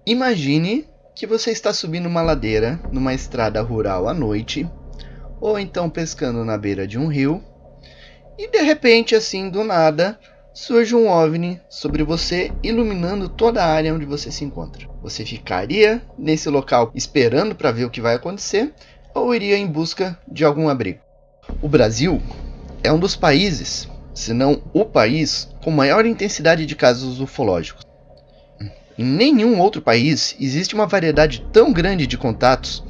Imagine que você está subindo uma ladeira numa estrada rural à noite, ou então pescando na beira de um rio, e de repente, assim do nada, surge um OVNI sobre você, iluminando toda a área onde você se encontra. Você ficaria nesse local esperando para ver o que vai acontecer, ou iria em busca de algum abrigo? O Brasil é um dos países, se não o país, com maior intensidade de casos ufológicos. Em nenhum outro país existe uma variedade tão grande de contatos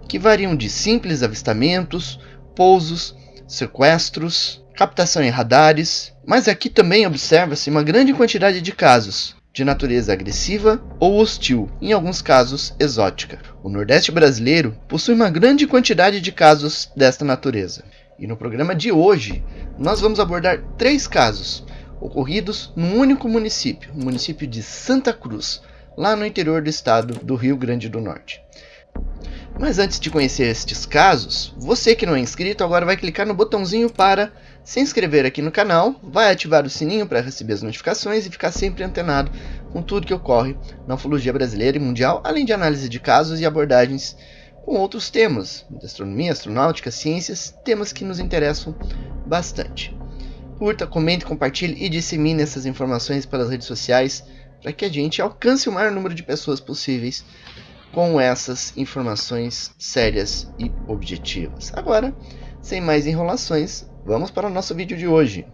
que variam de simples avistamentos, pousos, sequestros, captação em radares, mas aqui também observa-se uma grande quantidade de casos de natureza agressiva ou hostil, em alguns casos exótica. O Nordeste brasileiro possui uma grande quantidade de casos desta natureza. E no programa de hoje, nós vamos abordar 3 casos ocorridos num único município, o município de Santa Cruz, lá no interior do estado do Rio Grande do Norte. Mas antes de conhecer estes casos, você que não é inscrito agora vai clicar no botãozinho para se inscrever aqui no canal, vai ativar o sininho para receber as notificações e ficar sempre antenado com tudo que ocorre na ufologia brasileira e mundial, além de análise de casos e abordagens com outros temas, de astronomia, astronáutica, ciências, temas que nos interessam bastante. Curta, comente, compartilhe e dissemine essas informações pelas redes sociais para que a gente alcance o maior número de pessoas possíveis com essas informações sérias e objetivas. Agora, sem mais enrolações, vamos para o nosso vídeo de hoje.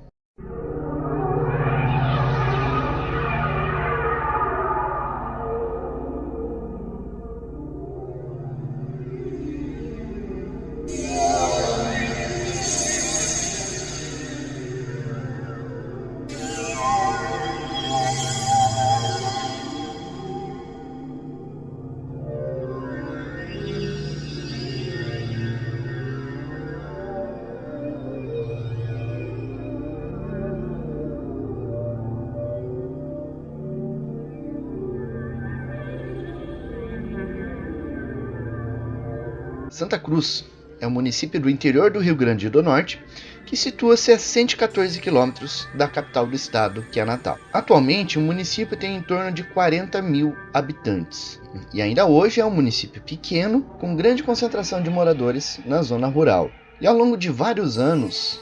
Santa Cruz é um município do interior do Rio Grande do Norte que situa-se a 114 quilômetros da capital do estado, que é Natal. Atualmente, o município tem em torno de 40 mil habitantes e ainda hoje é um município pequeno com grande concentração de moradores na zona rural. E ao longo de vários anos,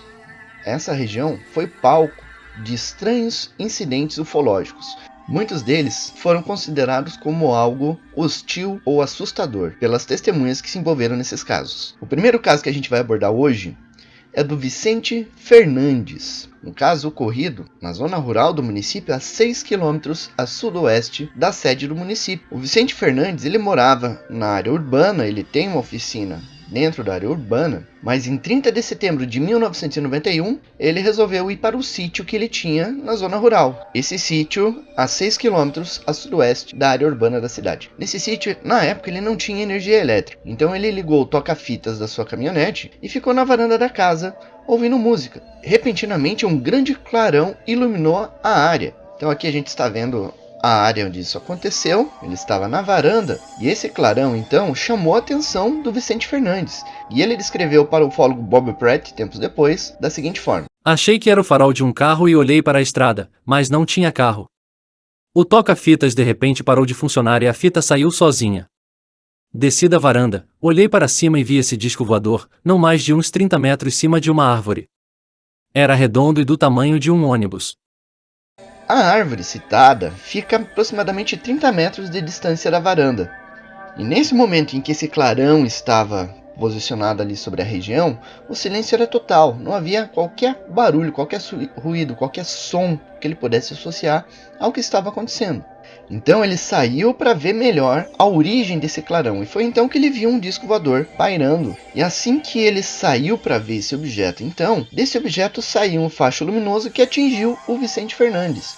essa região foi palco de estranhos incidentes ufológicos. Muitos deles foram considerados como algo hostil ou assustador pelas testemunhas que se envolveram nesses casos. O primeiro caso que a gente vai abordar hoje é do Vicente Fernandes, um caso ocorrido na zona rural do município a 6 quilômetros a sudoeste da sede do município. O Vicente Fernandes ele morava na área urbana, ele tem uma oficina dentro da área urbana, mas em 30 de setembro de 1991, ele resolveu ir para o sítio que ele tinha na zona rural. Esse sítio a 6 quilômetros a sudoeste da área urbana da cidade. Nesse sítio, na época, ele não tinha energia elétrica, então ele ligou o toca-fitas da sua caminhonete e ficou na varanda da casa ouvindo música. Repentinamente, um grande clarão iluminou a área. Então aqui a gente está vendo a área onde isso aconteceu, ele estava na varanda, e esse clarão então chamou a atenção do Vicente Fernandes, e ele descreveu para o ufólogo Bob Pratt, tempos depois, da seguinte forma: achei que era o farol de um carro e olhei para a estrada, mas não tinha carro. O toca-fitas de repente parou de funcionar e a fita saiu sozinha. Desci da varanda, olhei para cima e vi esse disco voador, não mais de uns 30 metros cima de uma árvore. Era redondo e do tamanho de um ônibus. A árvore citada fica a aproximadamente 30 metros de distância da varanda. E nesse momento em que esse clarão estava posicionado ali sobre a região, o silêncio era total, não havia qualquer barulho, qualquer ruído, qualquer som que ele pudesse associar ao que estava acontecendo. Então ele saiu para ver melhor a origem desse clarão, e foi então que ele viu um disco voador pairando. E assim que ele saiu para ver esse objeto, então, desse objeto saiu um facho luminoso que atingiu o Vicente Fernandes.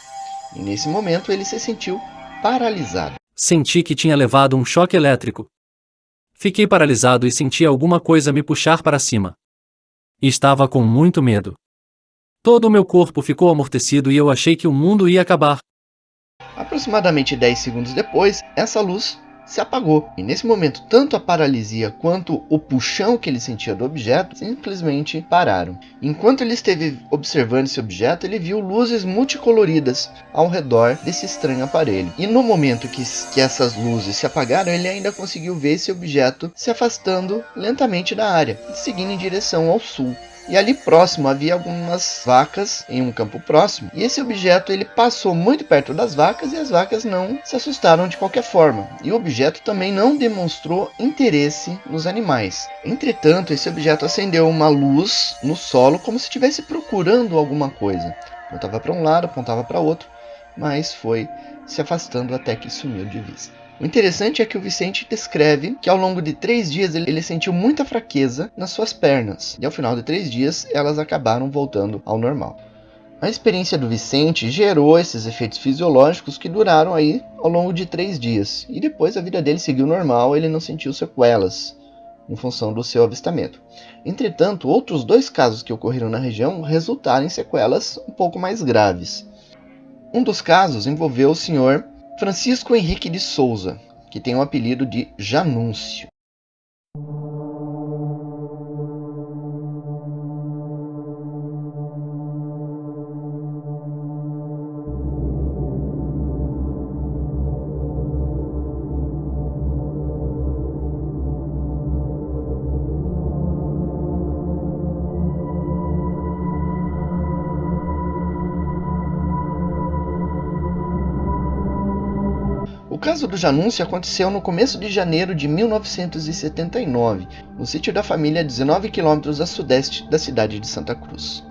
E nesse momento ele se sentiu paralisado. Senti que tinha levado um choque elétrico. Fiquei paralisado e senti alguma coisa me puxar para cima. Estava com muito medo. Todo o meu corpo ficou amortecido e eu achei que o mundo ia acabar. Aproximadamente 10 segundos depois, essa luz se apagou. E nesse momento, tanto a paralisia quanto o puxão que ele sentia do objeto simplesmente pararam. Enquanto ele esteve observando esse objeto, ele viu luzes multicoloridas ao redor desse estranho aparelho. E no momento que essas luzes se apagaram, ele ainda conseguiu ver esse objeto se afastando lentamente da área, seguindo em direção ao sul. E ali próximo havia algumas vacas em um campo próximo, e esse objeto ele passou muito perto das vacas e as vacas não se assustaram de qualquer forma. E o objeto também não demonstrou interesse nos animais. Entretanto, esse objeto acendeu uma luz no solo como se estivesse procurando alguma coisa. Apontava para um lado, apontava para outro, mas foi se afastando até que sumiu de vista. O interessante é que o Vicente descreve que ao longo de 3 dias ele sentiu muita fraqueza nas suas pernas, e ao final de 3 dias elas acabaram voltando ao normal. A experiência do Vicente gerou esses efeitos fisiológicos que duraram aí ao longo de 3 dias, e depois a vida dele seguiu normal, ele não sentiu sequelas em função do seu avistamento. Entretanto, outros 2 casos que ocorreram na região resultaram em sequelas um pouco mais graves. Um dos casos envolveu o senhor Francisco Henrique de Souza, que tem o apelido de Janúncio. O caso do Janúncio aconteceu no começo de janeiro de 1979, no sítio da família a 19 quilômetros a sudeste da cidade de Santa Cruz.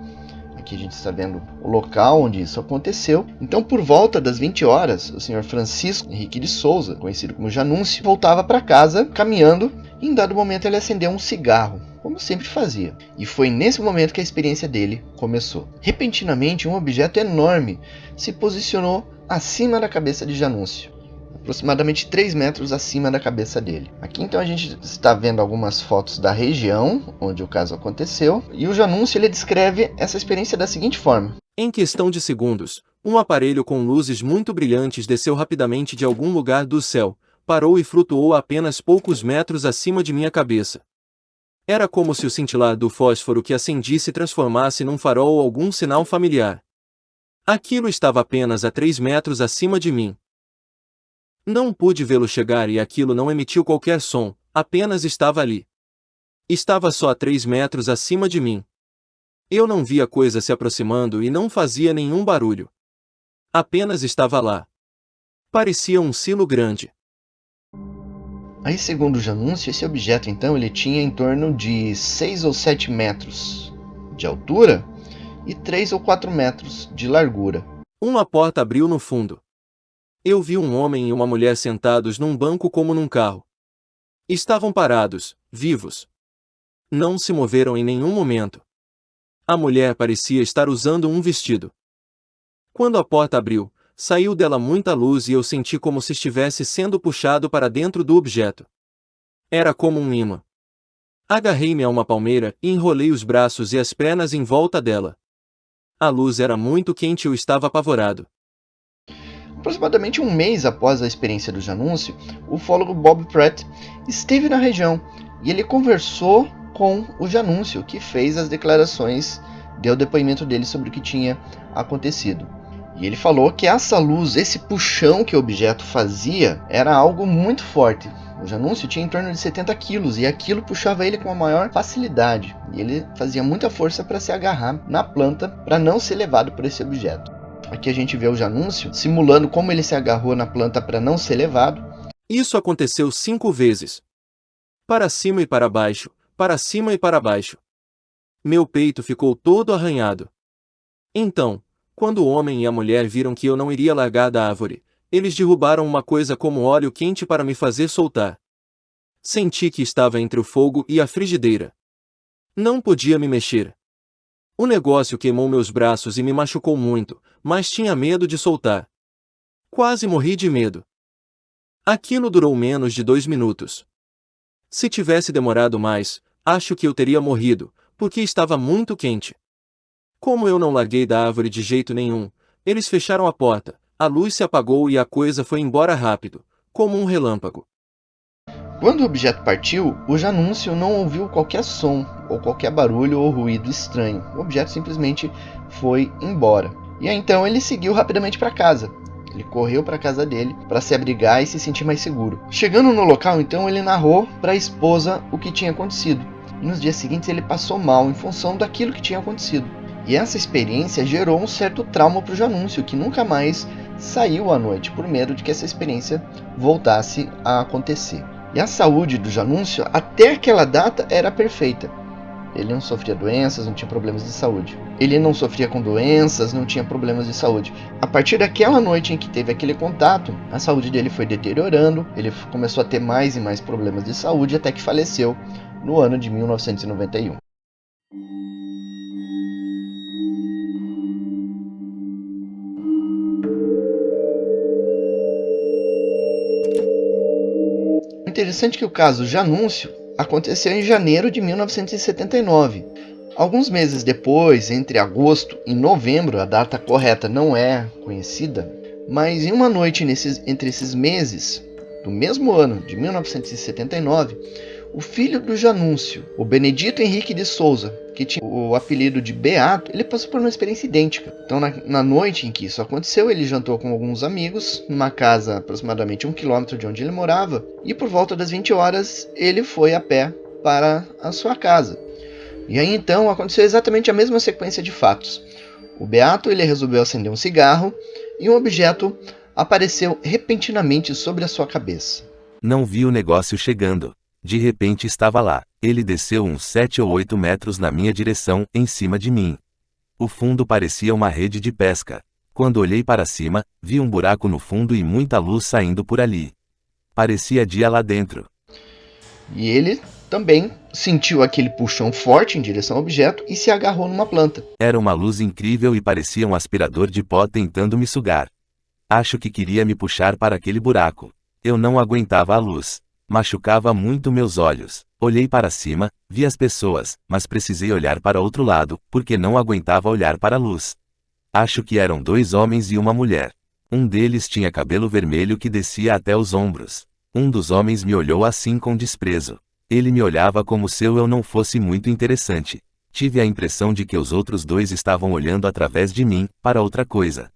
Aqui a gente está vendo o local onde isso aconteceu. Então, por volta das 20 horas, o senhor Francisco Henrique de Souza, conhecido como Janúncio, voltava para casa caminhando e em dado momento ele acendeu um cigarro, como sempre fazia. E foi nesse momento que a experiência dele começou. Repentinamente, um objeto enorme se posicionou acima da cabeça de Janúncio, aproximadamente 3 metros acima da cabeça dele. Aqui então a gente está vendo algumas fotos da região onde o caso aconteceu, e o Janúncio ele descreve essa experiência da seguinte forma. Em questão de segundos, um aparelho com luzes muito brilhantes desceu rapidamente de algum lugar do céu, parou e flutuou a apenas poucos metros acima de minha cabeça. Era como se o cintilar do fósforo que acendi se transformasse num farol ou algum sinal familiar. Aquilo estava apenas a 3 metros acima de mim. Não pude vê-lo chegar e aquilo não emitiu qualquer som, apenas estava ali. Estava só a 3 metros acima de mim. Eu não via a coisa se aproximando e não fazia nenhum barulho. Apenas estava lá. Parecia um silo grande. Aí, segundo o Janúncio, esse objeto então ele tinha em torno de 6 ou 7 metros de altura e 3 ou 4 metros de largura. Uma porta abriu no fundo. Eu vi um homem e uma mulher sentados num banco como num carro. Estavam parados, vivos. Não se moveram em nenhum momento. A mulher parecia estar usando um vestido. Quando a porta abriu, saiu dela muita luz e eu senti como se estivesse sendo puxado para dentro do objeto. Era como um imã. Agarrei-me a uma palmeira e enrolei os braços e as pernas em volta dela. A luz era muito quente e eu estava apavorado. Aproximadamente um mês após a experiência do Janúncio, o ufólogo Bob Pratt esteve na região e ele conversou com o Janúncio, que fez as declarações, deu o depoimento dele sobre o que tinha acontecido. E ele falou que essa luz, esse puxão que o objeto fazia, era algo muito forte. O Janúncio tinha em torno de 70 quilos e aquilo puxava ele com a maior facilidade. E ele fazia muita força para se agarrar na planta para não ser levado por esse objeto. Aqui a gente vê o Janúncio simulando como ele se agarrou na planta para não ser levado. Isso aconteceu 5 vezes. Para cima e para baixo, para cima e para baixo. Meu peito ficou todo arranhado. Então, quando o homem e a mulher viram que eu não iria largar da árvore, eles derrubaram uma coisa como óleo quente para me fazer soltar. Senti que estava entre o fogo e a frigideira. Não podia me mexer. O negócio queimou meus braços e me machucou muito, mas tinha medo de soltar. Quase morri de medo. Aquilo durou menos de 2 minutos. Se tivesse demorado mais, acho que eu teria morrido, porque estava muito quente. Como eu não larguei da árvore de jeito nenhum, eles fecharam a porta, a luz se apagou e a coisa foi embora rápido, como um relâmpago. Quando o objeto partiu, o Janúncio não ouviu qualquer som, ou qualquer barulho ou ruído estranho. O objeto simplesmente foi embora. E aí então ele seguiu rapidamente para casa. Ele correu para a casa dele para se abrigar e se sentir mais seguro. Chegando no local, então, ele narrou para a esposa o que tinha acontecido. E nos dias seguintes ele passou mal em função daquilo que tinha acontecido. E essa experiência gerou um certo trauma para o Janúncio, que nunca mais saiu à noite, por medo de que essa experiência voltasse a acontecer. E a saúde do Janúncio, até aquela data, era perfeita. Ele não sofria doenças, não tinha problemas de saúde. Ele não sofria com doenças, não tinha problemas de saúde. A partir daquela noite em que teve aquele contato, a saúde dele foi deteriorando, ele começou a ter mais e mais problemas de saúde, até que faleceu no ano de 1991. Interessante que o caso Janúncio aconteceu em janeiro de 1979. Alguns meses depois, entre agosto e novembro, a data correta não é conhecida, mas em uma noite entre esses meses do mesmo ano de 1979, o filho do Janúncio, o Benedito Henrique de Souza, que tinha o apelido de Beato, ele passou por uma experiência idêntica. Então, na noite em que isso aconteceu, ele jantou com alguns amigos, numa casa aproximadamente 1 quilômetro de onde ele morava, e por volta das 20 horas, ele foi a pé para a sua casa. E aí, então, aconteceu exatamente a mesma sequência de fatos. O Beato ele resolveu acender um cigarro, e um objeto apareceu repentinamente sobre a sua cabeça. Não vi o negócio chegando. De repente estava lá. Ele desceu uns 7 ou 8 metros na minha direção, em cima de mim. O fundo parecia uma rede de pesca. Quando olhei para cima, vi um buraco no fundo e muita luz saindo por ali. Parecia dia lá dentro. E ele também sentiu aquele puxão forte em direção ao objeto e se agarrou numa planta. Era uma luz incrível e parecia um aspirador de pó tentando me sugar. Acho que queria me puxar para aquele buraco. Eu não aguentava a luz. Machucava muito meus olhos. Olhei para cima, vi as pessoas, mas precisei olhar para outro lado, porque não aguentava olhar para a luz. Acho que eram 2 homens e uma mulher. Um deles tinha cabelo vermelho que descia até os ombros. Um dos homens me olhou assim com desprezo. Ele me olhava como se eu não fosse muito interessante. Tive a impressão de que os outros 2 estavam olhando através de mim, para outra coisa.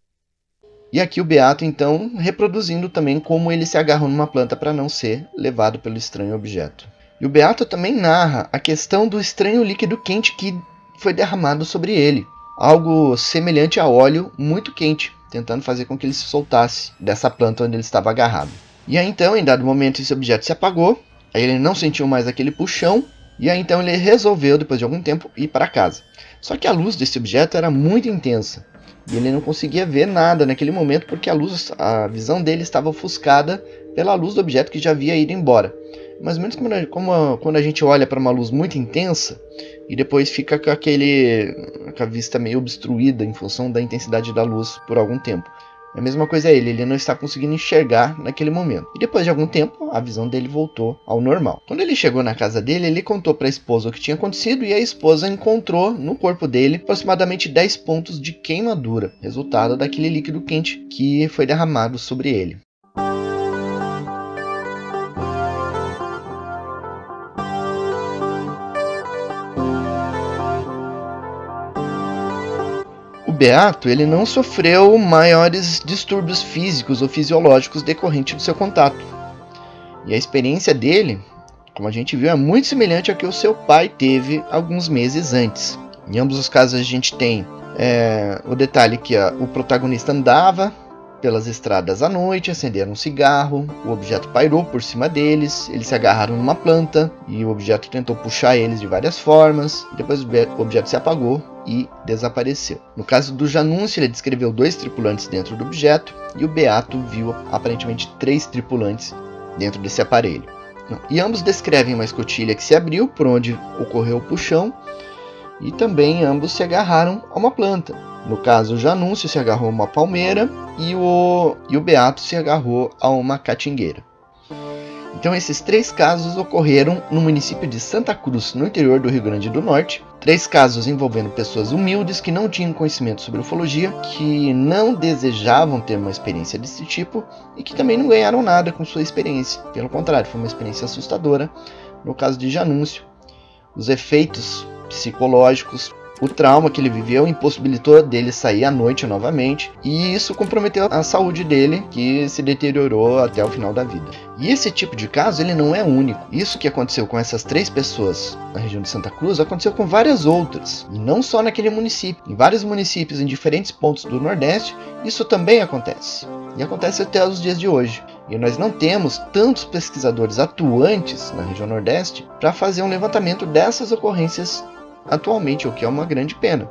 E aqui o Beato, então, reproduzindo também como ele se agarrou numa planta para não ser levado pelo estranho objeto. E o Beato também narra a questão do estranho líquido quente que foi derramado sobre ele. Algo semelhante a óleo muito quente, tentando fazer com que ele se soltasse dessa planta onde ele estava agarrado. E aí então, em dado momento, esse objeto se apagou, aí ele não sentiu mais aquele puxão, e aí então ele resolveu, depois de algum tempo, ir para casa. Só que a luz desse objeto era muito intensa. E ele não conseguia ver nada naquele momento porque a visão dele estava ofuscada pela luz do objeto que já havia ido embora. Mais ou menos como quando a gente olha para uma luz muito intensa e depois fica com a vista meio obstruída em função da intensidade da luz por algum tempo. A mesma coisa é ele não está conseguindo enxergar naquele momento. E depois de algum tempo, a visão dele voltou ao normal. Quando ele chegou na casa dele, ele contou para a esposa o que tinha acontecido e a esposa encontrou no corpo dele aproximadamente 10 pontos de queimadura, resultado daquele líquido quente que foi derramado sobre ele. O Beato ele não sofreu maiores distúrbios físicos ou fisiológicos decorrentes do seu contato. E a experiência dele, como a gente viu, é muito semelhante ao que o seu pai teve alguns meses antes. Em ambos os casos a gente tem o detalhe que o protagonista andava pelas estradas à noite, acenderam um cigarro, o objeto pairou por cima deles, eles se agarraram numa planta e o objeto tentou puxar eles de várias formas, depois o objeto se apagou e desapareceu. No caso do Janúncio, ele descreveu 2 tripulantes dentro do objeto e o Beato viu aparentemente 3 tripulantes dentro desse aparelho. E ambos descrevem uma escotilha que se abriu por onde ocorreu o puxão e também ambos se agarraram a uma planta. No caso, o Janúncio se agarrou a uma palmeira e o Beato se agarrou a uma catingueira. Então esses 3 casos ocorreram no município de Santa Cruz, no interior do Rio Grande do Norte. 3 casos envolvendo pessoas humildes que não tinham conhecimento sobre ufologia, que não desejavam ter uma experiência desse tipo e que também não ganharam nada com sua experiência. Pelo contrário, foi uma experiência assustadora. No caso de Janúncio, os efeitos psicológicos, o trauma que ele viveu impossibilitou dele sair à noite novamente, e isso comprometeu a saúde dele, que se deteriorou até o final da vida. E esse tipo de caso ele não é único. Isso que aconteceu com essas 3 pessoas na região de Santa Cruz aconteceu com várias outras, e não só naquele município. Em vários municípios em diferentes pontos do Nordeste, isso também acontece. E acontece até os dias de hoje. E nós não temos tantos pesquisadores atuantes na região Nordeste para fazer um levantamento dessas ocorrências atualmente, o que é uma grande pena.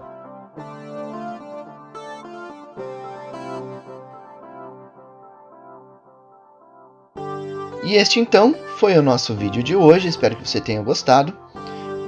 E este então foi o nosso vídeo de hoje, espero que você tenha gostado.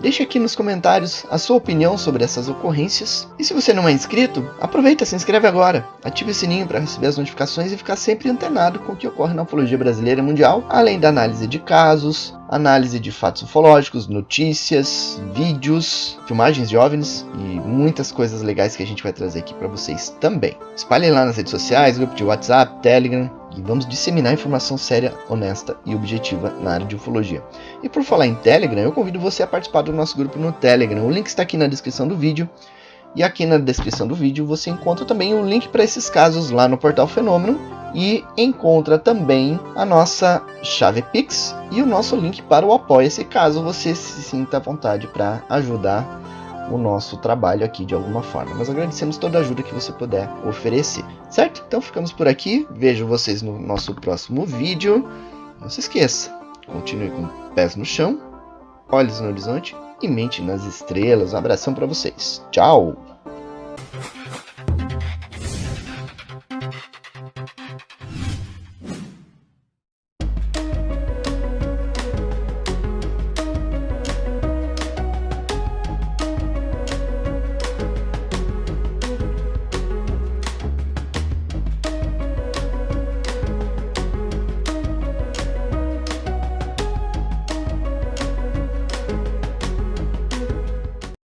Deixe aqui nos comentários a sua opinião sobre essas ocorrências. E se você não é inscrito, aproveita, se inscreve agora. Ative o sininho para receber as notificações e ficar sempre antenado com o que ocorre na ufologia brasileira e mundial, além da análise de casos, análise de fatos ufológicos, notícias, vídeos, filmagens de OVNIs e muitas coisas legais que a gente vai trazer aqui para vocês também. Espalhem lá nas redes sociais, grupo de WhatsApp, Telegram, e vamos disseminar informação séria, honesta e objetiva na área de ufologia. E por falar em Telegram, eu convido você a participar do nosso grupo no Telegram. O link está aqui na descrição do vídeo. E aqui na descrição do vídeo você encontra também o link para esses casos lá no Portal Fenômeno. E encontra também a nossa chave Pix e o nosso link para o Apoia-se, caso você se sinta à vontade para ajudar o nosso trabalho aqui de alguma forma. Nós agradecemos toda a ajuda que você puder oferecer, certo? Então ficamos por aqui, vejo vocês no nosso próximo vídeo. Não se esqueça, continue com pés no chão, olhos no horizonte e mente nas estrelas. Um abração para vocês. Tchau!